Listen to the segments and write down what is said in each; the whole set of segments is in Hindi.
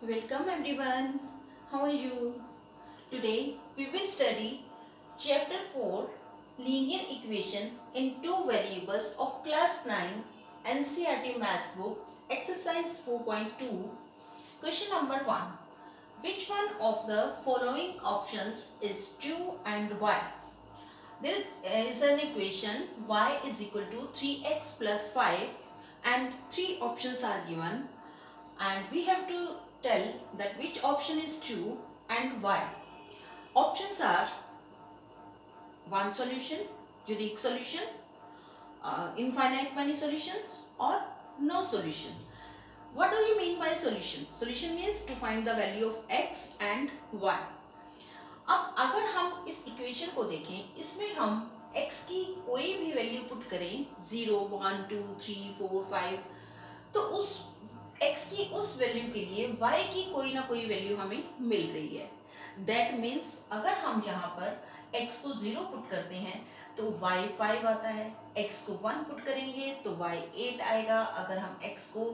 Welcome everyone. How are you? Today we will study chapter 4 linear equation in two variables of class 9 NCERT Maths book exercise 4.2. Question number 1. Which one of the following options is true and why? There is an equation y is equal to 3x plus 5 and three options are given, and we have to tell that which option is true and why. Options are one solution, unique solution, infinite many solutions, or no solution. What do you mean by solution? Solution means to find the value of x and y. अब अगर हम इस इक्वेशन को देखें, इसमें हम x की कोई भी वैल्यू पुट करें 0, 1, 2, 3, 4, 5, तो उस x की उस वैल्यू के लिए y की कोई ना कोई वैल्यू हमें मिल रही है. दैट मीन्स अगर हम यहाँ पर x को 0 पुट करते हैं तो y 5 आता है, x को 1 पुट करेंगे तो y 8 आएगा. अगर हम x को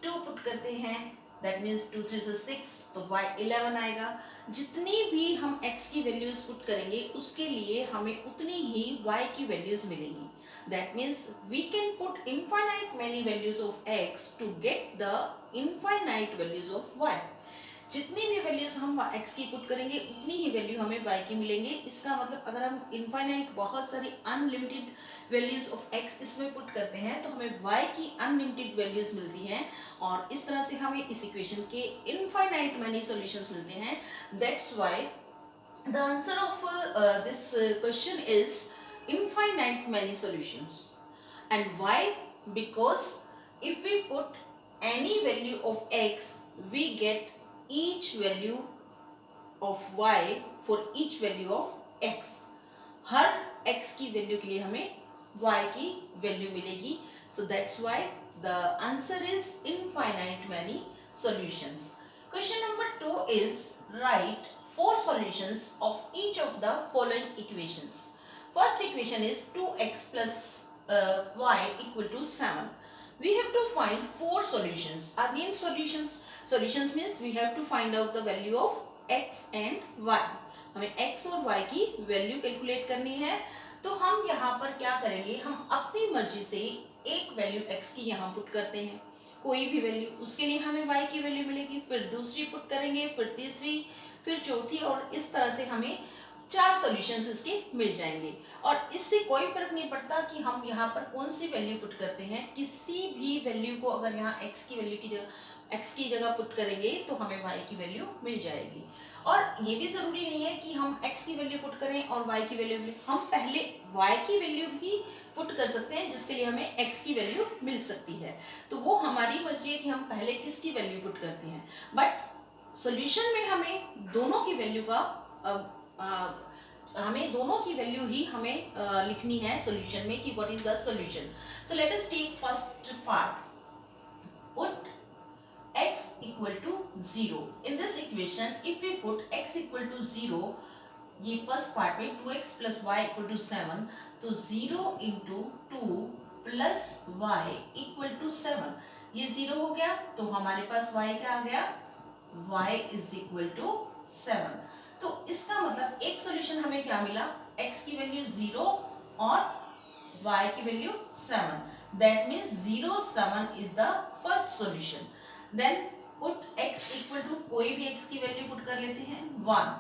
2 पुट करते हैं दैट मीन्स 2 3 से 6 तो y 11 आएगा. जितनी भी हम x की वैल्यूज पुट करेंगे उसके लिए हमें उतनी ही y की वैल्यूज मिलेंगी. That means we can put infinite many values of x to get the infinite values of y. जितनी भी वैल्यूज हम x की पुट करेंगे उतनी ही वैल्यू हमें y की मिलेंगे. इसका मतलब अगर हम इनफाइनाइट बहुत सारी अनलिमिटेड वैल्यूज ऑफ x इसमें पुट करते हैं तो हमें y की अनलिमिटेड वैल्यूज मिलती हैं, और इस तरह से हमें इस इक्वेशन के इनफाइनाइट मनी सॉल्यूशंस मिलते हैं. That's why the answer of this question is infinite many solutions. And why? Because if we put any value of x, we get each value of y for each value of x. Her x की वैल्यू के लिए हमें y की वैल्यू मिलेगी. So that's why the answer is infinite many solutions. Question number 2 is write 4 solutions of each of the following equations. First equation is 2x plus y equal to 7. We have to find 4 solutions. Again solutions. Solutions means we have to find out the value of x and y. हमें x और y की वैल्यू कैलकुलेट करनी है. तो हम यहाँ पर क्या करेंगे, हम अपनी मर्जी से एक वैल्यू x की यहाँ पुट करते हैं, कोई भी वैल्यू, उसके लिए हमें y की वैल्यू मिलेगी. फिर दूसरी पुट करेंगे, फिर तीसरी, फिर चौथी, और इस तरह से हमें 4 सॉल्यूशंस इसके मिल जाएंगे. और इससे कोई फर्क नहीं पड़ता कि हम यहाँ पर कौन सी वैल्यू पुट करते हैं. किसी भी वैल्यू को अगर यहाँ x की वैल्यू की जगह x की जगह पुट करेंगे तो हमें y की वैल्यू मिल जाएगी. और ये भी जरूरी नहीं है कि हम x की वैल्यू पुट करें और y की वैल्यू मिले. हम पहले y की वैल्यू भी पुट कर सकते हैं जिसके लिए हमें x की वैल्यू मिल सकती है. तो वो हमारी मर्जी है कि हम पहले किसकी वैल्यू पुट करते हैं. बट सॉल्यूशन में हमें दोनों की वैल्यू का हमें दोनों की वैल्यू ही हमें लिखनी है सॉल्यूशन में कि what is the solution. So let us take first part. Put x equal to 0. in this equation if we put x equal to 0, ये फर्स्ट पार्ट में 2x plus y equal to 7, तो 0 into 2 plus y equal to 7, ये 0 हो गया. तो हमारे पास y क्या आ गया, y is equal to 7. तो इसका मतलब एक सॉल्यूशन हमें क्या मिला, x की वैल्यू 0 और y की value 7. That means 0 7 is the first solution. Then put x equal to कोई भी x की वैल्यू पुट कर लेते हैं 1.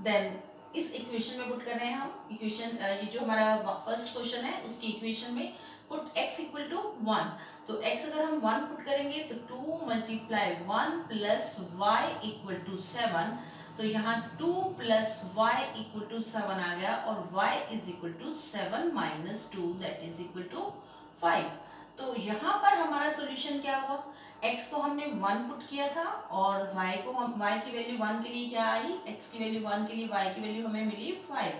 देन इस इक्वेशन में पुट कर रहे हैं हम इक्वेशन, ये जो हमारा फर्स्ट क्वेश्चन है उसकी इक्वेशन में पुट x इक्वल टू 1. तो x अगर हम 1 पुट करेंगे तो 2 multiply 1 plus y equal to 7. तो यहाँ 2 प्लस y इक्वल टू 7 आ गया, और y is equal to 7 minus 2 that is equal to 5. तो यहाँ पर हमारा सॉल्यूशन क्या हुआ, x को हमने 1 पुट किया था और y को हम y की वैल्यू 1 के लिए क्या आई, x की वैल्यू 1 के लिए y की वैल्यू हमें मिली 5.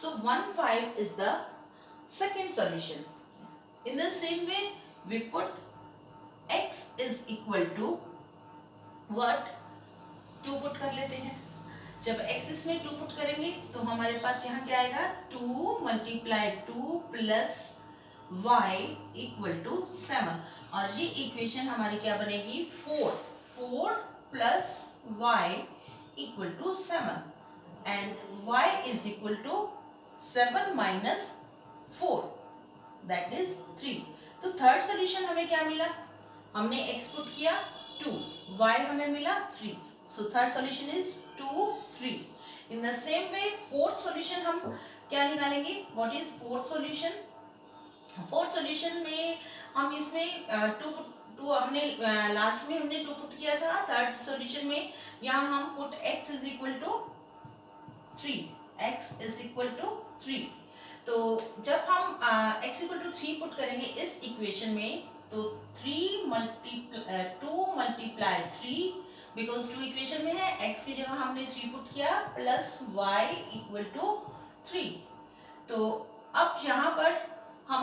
सो 1 5 is the second solution. In the same way we put x is equal to what, 2 put कर लेते हैं. जब x इसमें 2 पुट करेंगे तो हमारे पास यहाँ क्या आएगा, 2 multiply 2 plus y equal to 7. और ये इक्वेशन हमारी क्या बनेगी, 4 plus 7 and y is equal to 7 minus 4 that is 3. तो थर्ड सोल्यूशन हमें क्या मिला, हमने x पुट किया 2, y हमें मिला 3. So third solution is 2 3. In the same way fourth solution हम क्या निकालेंगे, what is fourth solution. Fourth solution में हम इसमें टू हमने लास्ट में हमने 2 पुट किया था. थर्ड सोल्यूशन में यहाँ हम put x is equal to 3, x is equal to 3. तो जब हम x इक्वल टू 3 पुट करेंगे इस इक्वेशन में, तो 2 मल्टीप्लाई 3 बिकॉज 2 इक्वेशन में है, x की जगह हमने 3 पुट किया प्लस y इक्वल टू 3. तो अब यहाँ पर हम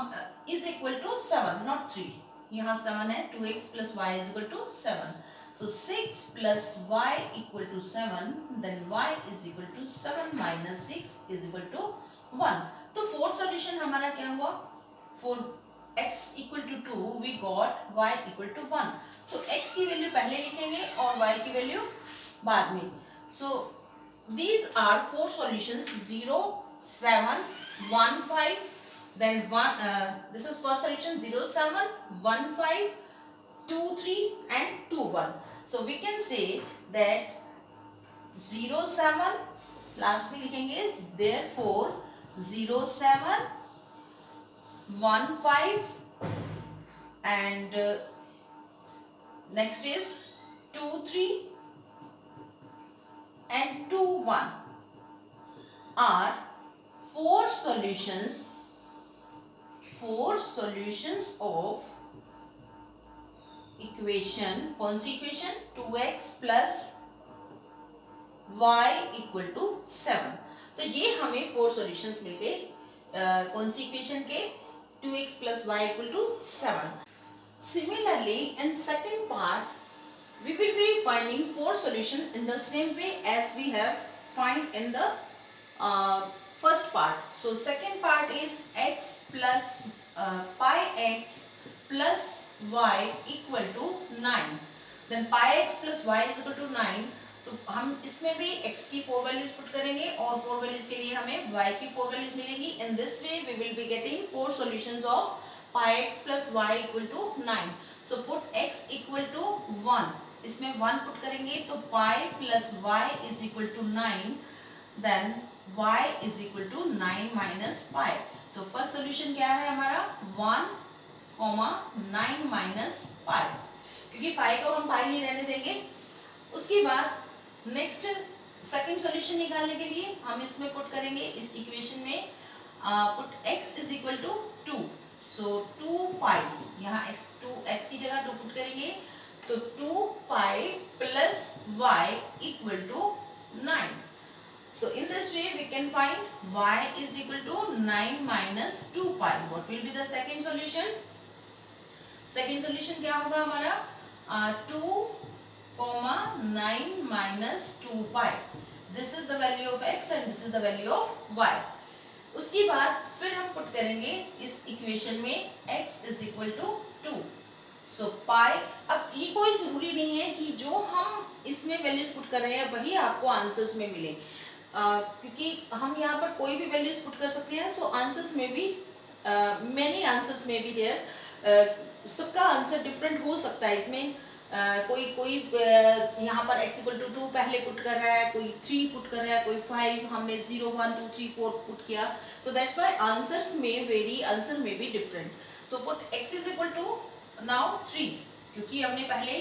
इज इक्वल टू 7 नॉट 3, यहाँ 7 है, 2x plus y is equal to 7. So 6 plus y equal to 7, then y is equal to 7 minus 6 is equal to 1. तो फोर्थ सॉल्यूशन हमारा क्या हुआ, for x equal to 2 we got y equal to 1. तो x की वैल्यू पहले लिखेंगे और y की वैल्यू बाद में. So these are four solutions 0 7 1 5, then 1 this is first solution 0 7 1 5 2 3 and 2 1. So we can say that 0 7 last में लिखेंगे, therefore 0 7 1 5 and next is 2 3 and 2 1 are four solutions of equation. कौन सी equation, 2x plus y equal to 7. तो ये हमें 4 सॉल्यूशंस मिल गए कौन सी इक्वेशन के, 2x plus y equal to 7. Similarly in second part we will be finding 4 solutions in the same way as we have find in the first part. So second part is x plus pi x plus y equal to 9. Then pi x plus y is equal to 9. तो हम इसमें भी x की 4 वैल्यूज पुट करेंगे और 4 वैल्यूज के लिए हमें y की 4 वैल्यूज मिलेंगी. In this way we will be getting 4 solutions of pi x plus y equal to 9. So put x equal to 1. इसमें 1 पुट करेंगे तो pi plus y is equal to 9. Then y is equal to 9 minus pi. तो फर्स्ट सोल्यूशन क्या है हमारा 1 9 माइनस पाई, क्योंकि पाई को हम पाई ही रहने देंगे. उसके बाद नेक्स्ट सेकंड सॉल्यूशन निकालने के लिए हम इसमें पुट करेंगे इस इक्वेशन में put x is equal to 2. So 2 pi, यहाँ x की जगह 2 पुट करेंगे तो 2 pi plus y equal to 9. So in this way we can find y is equal to 9 minus 2 pi. What will be the second solution? Second solution क्या होगा हमारा 2 9 minus 2 pi. This is the value of x and this is the value of y. उसके बाद फिर हम पुट करेंगे इस इक्वेशन में x इज इक्वल टू 2. सो पाई, अब ये कोई जरूरी नहीं है कि जो हम इसमें वैल्यूज पुट कर रहे हैं वही आपको आंसर्स में मिले, क्योंकि हम यहाँ पर कोई भी वैल्यूज पुट कर सकते हैं. सो आंसर्स में भी मेनी आंसर्स में भी देयर सबका आंसर डिफरेंट हो सकता है. इसमें कोई यहाँ पर x इक्वल टू 2 पहले पुट कर रहा है, कोई 3 पुट कर रहा है, कोई 5, हमने 0 1 2 3 4 पुट किया. सो दैट्स व्हाई आंसर्स में वेरी, आंसर में भी different. So put x is equal to now 3, क्योंकि हमने पहले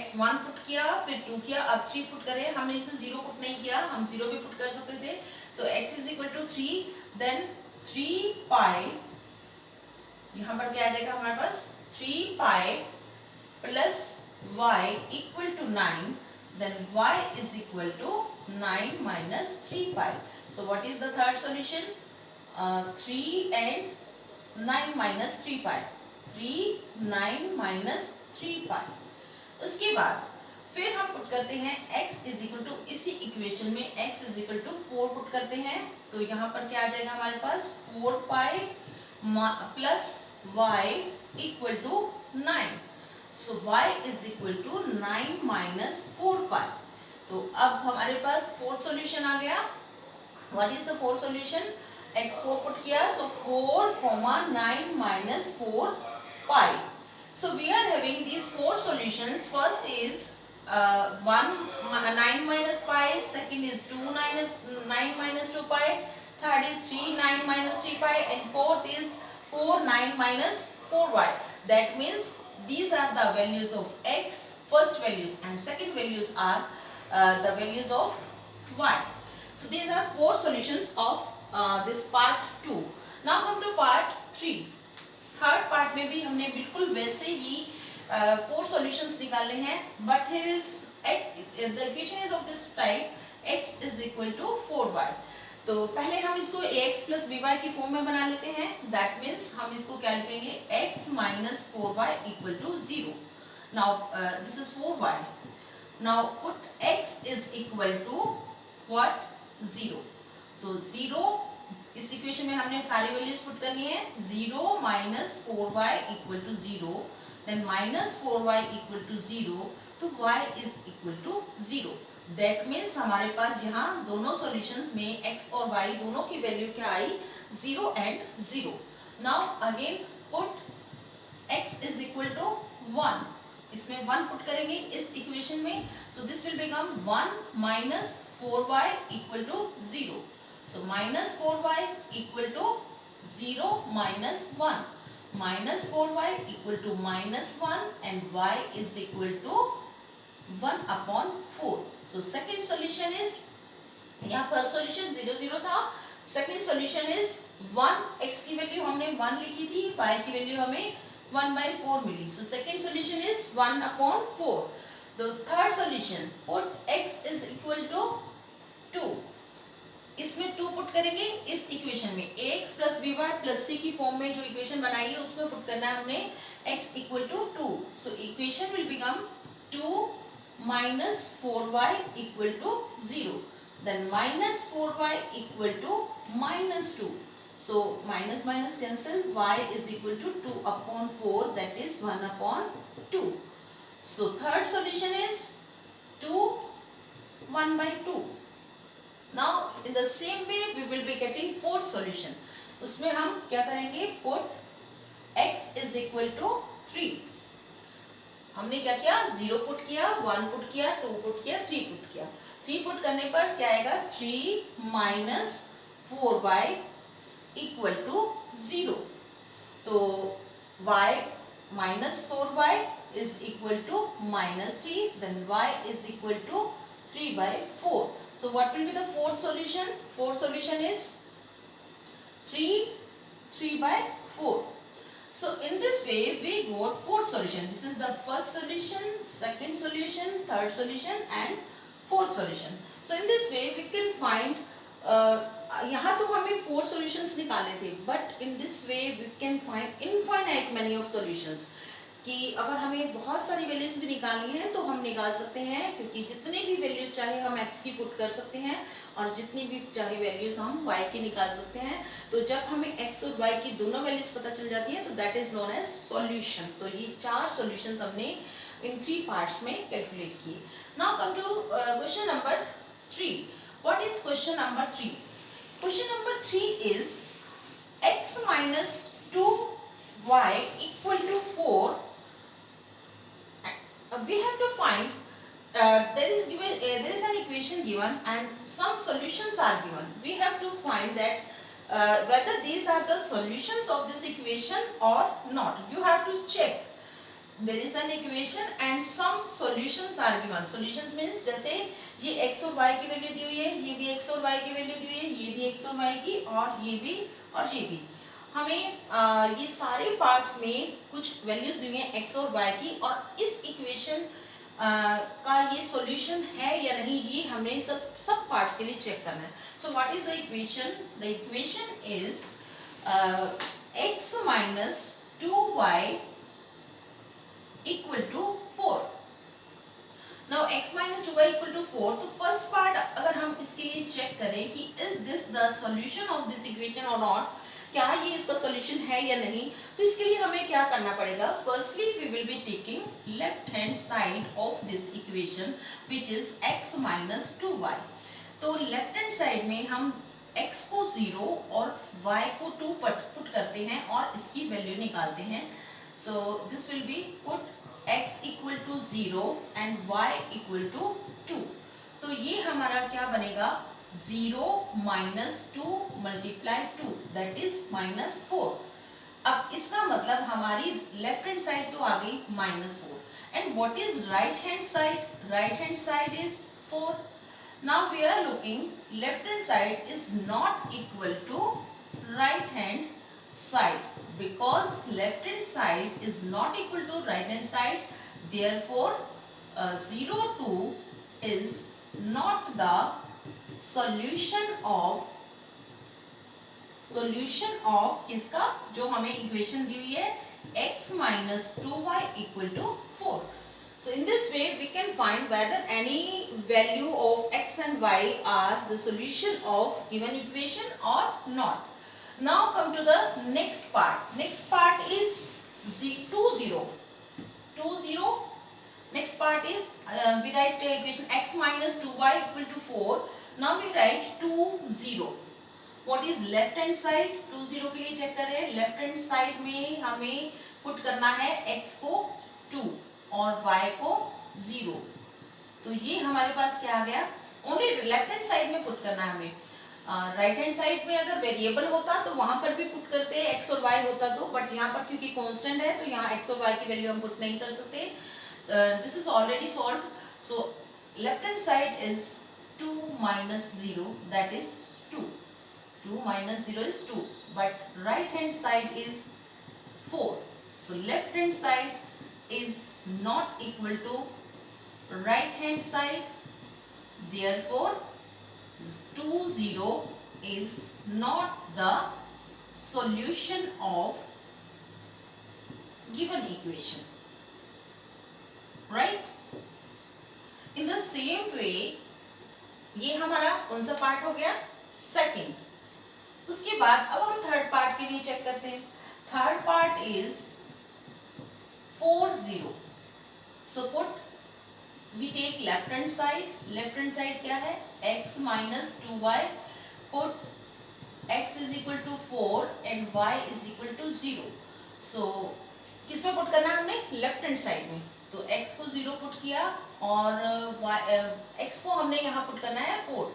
x 1 पुट किया फिर 2 किया, अब 3 पुट कर रहे हैं. हमने इसमें 0 पुट नहीं किया, हम 0 भी पुट कर सकते थे. So x is equal to 3, then 3 pi, यहाँ पर क्या आ जाएगा हमारे पास 3 pi plus y equal to 9. Then y is equal to 9 minus 3 pi. So what is the third solution? 3 and 9 minus 3 pi. 3 9 minus 3 pi. उसके बाद फिर हम पुट करते हैं x is equal to, इसी इक्वेशन में x is equal to 4 put करते हैं. तो यहाँ पर क्या आ जाएगा हमारे पास 4 pi plus y equal to 9. So y is equal to 9 minus 4 pi. तो अब हमारे पास फोर्थ सॉल्यूशन आ गया. What is the fourth solution? x4 put किया, सो 4,9 minus 4 pi. So we are having these four solutions. First is 9 minus pi, second is 9 minus 2 pi, third is 9 minus 3 pi, and fourth is 9 minus 4y. That means these are the values of x, first values, and second values are the values of y. So these are four solutions of this part 2. Now come to part 3. Third part में भी हमने बिल्कुल वैसे ही फोर सॉल्यूशंस निकाले हैं, but here is the equation is of this type, x is equal to 4y. तो पहले हम इसको ax प्लस by की फॉर्म में बना लेते हैं. दैट मीन्स हम इसको क्या लिखेंगे, x minus 4y equal to 0. Now this is 4y. Now put x is equal to what, 0. तो 0 इस इक्वेशन में हमने सारी वैल्यूज पुट करनी है. 0 minus 4y equal to 0, then minus 4y equal to 0, तो y is equal to 0. That means हमारे पास यहाँ दोनों सॉल्यूशंस में x और y दोनों की वैल्यू क्या आई, 0 and 0. Now again put x is equal to 1. इसमें 1 पुट करेंगे इस इक्वेशन में, so this will become 1 minus 4y equal to 0. So minus 4y equal to 0 minus 1. Minus 4y equal to minus 1 and y is equal to 1 upon 4. So second solution is, यहाँ first solution 0 0 था. Second solution is 1, x की वैल्यू हमने 1 लिखी थी, y की वैल्यू हमें 1/4 मिली. So second solution is 1 upon 4. The third solution, put x is equal to 2. इसमें 2 पुट करेंगे इस इक्वेशन में, ax plus by plus c की फॉर्म में जो इक्वेशन बनाई है उसमें पुट करना है हमने x equal to 2. So equation will become 2 minus 4y equal to 0, then minus 4y equal to minus 2. So minus minus cancel, y is equal to 2 upon 4, that is 1 upon 2. So third solution is 2 1/2. Now in the same way we will be getting fourth solution. उसमें हम क्या करेंगे, put x is equal to 3. हमने क्या किया, 0 पुट किया, 1 पुट किया, 2 पुट किया, 3 पुट किया. 3 पुट करने पर क्या आएगा, 3 माइनस 4y इक्वल टू 0. तो y minus 4y is equal to minus 3, then y is equal to 3/4. So what will be the fourth solution? Fourth solution is 3/4. So in this way we got fourth solution. This is the first solution, second solution, third solution and fourth solution. So in this way we can find यहाँ तो हमें 4 solutions निकाले थे, but in this way we can find infinite many of solutions. कि अगर हमें बहुत सारी वैल्यूज भी निकालनी है तो हम निकाल सकते हैं, क्योंकि जितने भी वैल्यूज चाहे हम x की पुट कर सकते हैं और जितनी भी चाहे वैल्यूज हम y की निकाल सकते हैं. तो जब हमें x और y की दोनों वैल्यूज पता चल जाती है तो that is known as solution. तो ये 4 सॉल्यूशंस हमने इन 3 पार्ट्स में कैलकुलेट किए. Now come to question number 3. What is question number 3? Question number 3 is x minus 2y equal to 4. We have to find, there is an equation given and some solutions are given. We have to find that whether these are the solutions of this equation or not. You have to check. There is an equation and some solutions are given. Solutions means जैसे ये x और y की वैल्यू दी हुई है, ये भी x और y की वैल्यू दी हुई है, ये भी x और y की, और ये भी और ये भी. हमें ये सारे पार्ट्स में कुछ वैल्यूज दी हुई हैं x और y की, और इस इक्वेशन का ये सॉल्यूशन है या नहीं, ये हमने सब पार्ट्स के लिए चेक करना है. So what is the equation? The equation is x minus 2y equal to 4. Now x minus 2y equal to 4. तो फर्स्ट पार्ट अगर हम इसके लिए चेक करें कि is this the solution of this equation और नॉट, क्या ये इसका सॉल्यूशन है या नहीं। तो इसके लिए हमें क्या करना पड़ेगा, firstly we will be taking left hand side of this equation which is x minus 2y। तो लेफ्ट हैंड साइड में हम x को 0 और y को 2 पुट करते हैं और इसकी वैल्यू निकालते हैं। So this will be put x equal to 0 and y equal to 2। तो ये हमारा क्या बनेगा, 0 minus 2 multiply 2 that is minus 4। अब इसका मतलब हमारी लेफ्ट हैंड साइड तो आ गई minus 4 and what is right hand side, right hand side is 4। Now we are looking left hand side is not equal to right hand side because left hand side is not equal to right hand side, therefore 0 2 is not the solution of किसका, जो हमें इक्वेशन दी हुई है x minus 2y equal to 4। So in this way we can find whether any value of x and y are the solution of given equation or not. Now come to the next part. Next part is 2 0. Next part is we write equation x minus 2y equal to 4. Now we write 2 0. What is left hand side? 2 0 के लिए चेक कर रहे हैं। लेफ्ट हैंड साइड में हमें पुट करना है x को 2 और y को 0। तो ये हमारे पास क्या आ गया, ओनली लेफ्ट हैंड साइड में पुट करना है हमें। राइट हैंड साइड में अगर वेरिएबल होता तो वहां पर भी पुट करते हैं, x और y होता तो, बट यहाँ पर क्योंकि कांस्टेंट है तो यहाँ x और y की वैल्यू हम पुट नहीं कर सकते। This is already solved. So left hand side is 2 minus 0 that is 2. 2 minus 0 is 2, but right hand side is 4. So left hand side is not equal to right hand side, therefore 2 0 is not the solution of given equation, right? In the same way ये हमारा कौन सा पार्ट हो गया, सेकेंड। उसके बाद अब हम थर्ड पार्ट के लिए चेक करते हैं। Third part is 4 0। So put we take left hand side, left hand side क्या है x minus 2y, put x is equal to 4 and y is equal to 0। So किस में पुट करना है हमने, लेफ्ट हैंड साइड में। तो x को 0 पुट किया और x को हमने यहाँ पुट करना है 4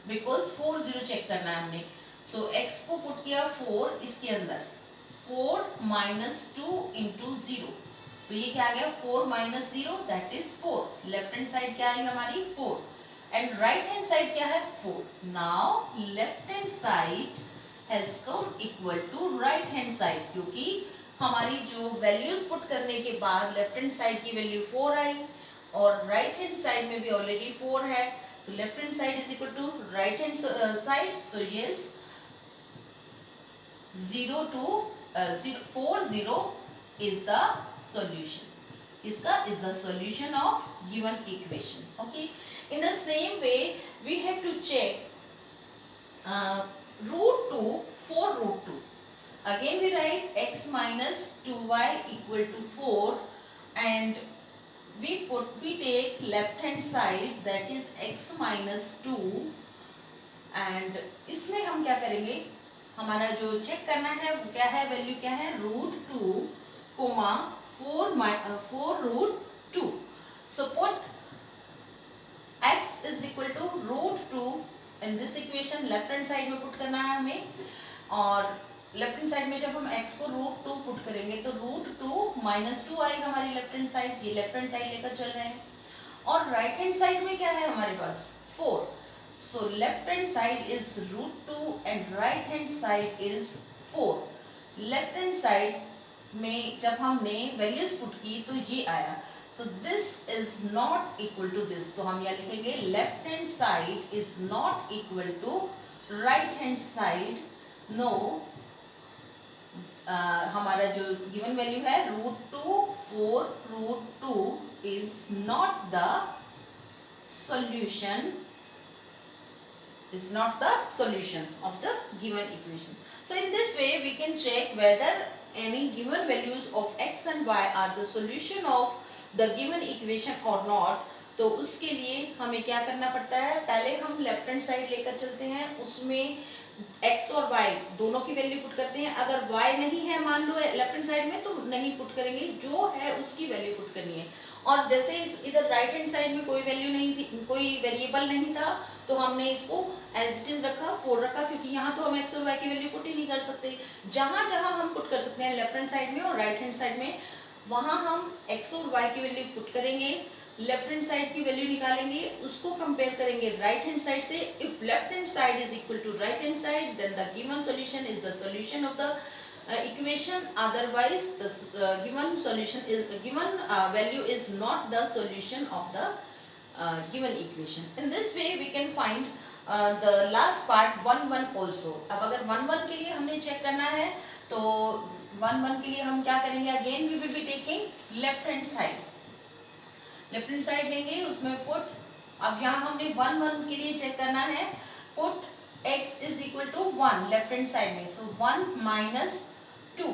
बिकॉज 4 0 चेक करना है हमने। सो x को पुट किया 4 इसके अंदर, 4 माइनस 2 इंटू 0। तो ये क्या आ गया, 4 minus 0 that is 4। Left hand side क्या आई हमारी 4 एंड राइट हैंड साइड क्या है 4। Now left hand side has come equal to right hand side, क्योंकि हमारी जो वैल्यूज पुट करने के बाद लेफ्ट हैंड साइड की वैल्यू 4 आई और राइट हैंड साइड में भी ऑलरेडी 4 है। So left hand side is equal to right hand side. So yes 0 to 4 0 is the solution. इसका is the solution of given equation. Okay. In the same way, we have to check root 2 for root 2. Again we write x minus 2y equal to 4 and we take left hand side that is x minus 2 and इसमें हम क्या करेंगे, हमारा जो चेक करना है वो क्या है, वैल्यू क्या है root 2 comma 4 root 2। So put x is equal to root 2 in this equation. Left hand side में पुट करना है हमें और लेफ्ट हैंड साइड में जब हम x को रूट 2 पुट करेंगे तो रूट 2 माइनस 2 आएगा हमारी लेफ्ट हैंड साइड। ये लेफ्ट हैंड साइड लेकर चल रहे हैं और राइट हैंड साइड में क्या है हमारे पास 4। So left hand side is root 2 and right hand side is 4. Left hand side में जब हमने values put की तो ये आया। So this is not equal to this. तो हम यहाँ लिखेंगे left hand side is not equal to right hand side. No. हमारा जो given value है root 2 4 root 2 is not the solution is not the solution of the given equation. So in this way we can check whether any given values of x and y are the solution of the given equation or not. तो उसके लिए हमें क्या करना पड़ता है, पहले हम लेफ्ट हैंड साइड लेकर चलते हैं, उसमें x और y दोनों की वैल्यू पुट करते हैं. अगर y नहीं है मान लो लेफ्ट हैंड साइड में तो नहीं पुट करेंगे, जो है उसकी वैल्यू पुट करनी है. और जैसे इधर राइट हैंड साइड में कोई वैल्यू नहीं थी, कोई वेरिएबल नहीं था, तो हमने इसको एज इट इज रखा, 4 रखा, क्योंकि यहाँ तो हम x और y की वैल्यू पुट ही नहीं कर सकते. जहाँ जहाँ हम पुट कर सकते हैं लेफ्ट हैंड साइड में और राइट हैंड साइड में, वहाँ हम x और y की वैल्यू पुट करेंगे, लेफ्ट हैंड साइड की वैल्यू निकालेंगे, उसको कंपेयर करेंगे राइट हैंड साइड से. If left hand side is equal to right hand side, then the given solution is the solution of the equation, otherwise the given solution is given value is not the solution of the given equation. In this way we can find the last part 1 1 also. अब अगर 1 1 के लिए हमने चेक करना है तो 1 1 के लिए हम क्या करेंगे, again we will be taking left hand side. Left hand side लेंगे, उसमें पुट, अब यहाँ हमने 1 1 के लिए चेक करना है, put x is equal to 1 left hand side में, सो 1 माइनस 2,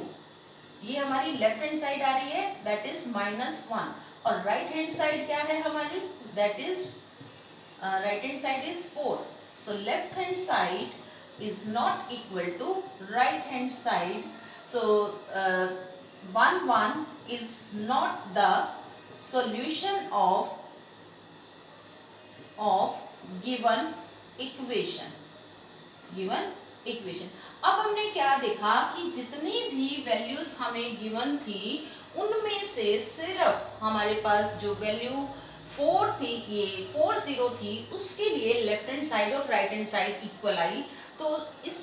ये हमारी लेफ्ट हैंड साइड आ रही है, दैट इज -1. और राइट हैंड साइड क्या है हमारी, that is right hand side is 4. So left hand side is not equal to right hand side. So 1 1 is not the solution of given equation. अब हमने क्या देखा कि जितनी भी वैल्यूज हमें गिवन थी उनमें से सिर्फ हमारे पास जो वैल्यू 4 थी, ये 40 थी, उसके लिए लेफ्ट हैंड साइड और राइट हैंड साइड इक्वल आई. तो इस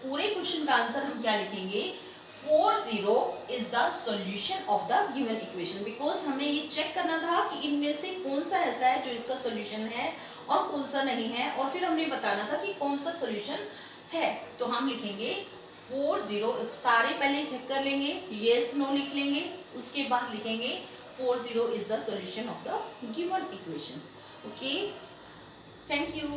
पूरे क्वेश्चन का आंसर हम क्या लिखेंगे, 40 is the solution of the given equation. Because हमने ये चेक करना था कि इनमें से कौन सा ऐसा है जो इसका सोल्यूशन है और कौन सा नहीं है, और फिर हमने बताना था कि कौन सा सोल्यूशन है. तो हम लिखेंगे 40, सारे पहले चेक कर लेंगे, yes no लिख लेंगे, उसके बाद लिखेंगे 40 is the solution of the given equation. Okay, thank you.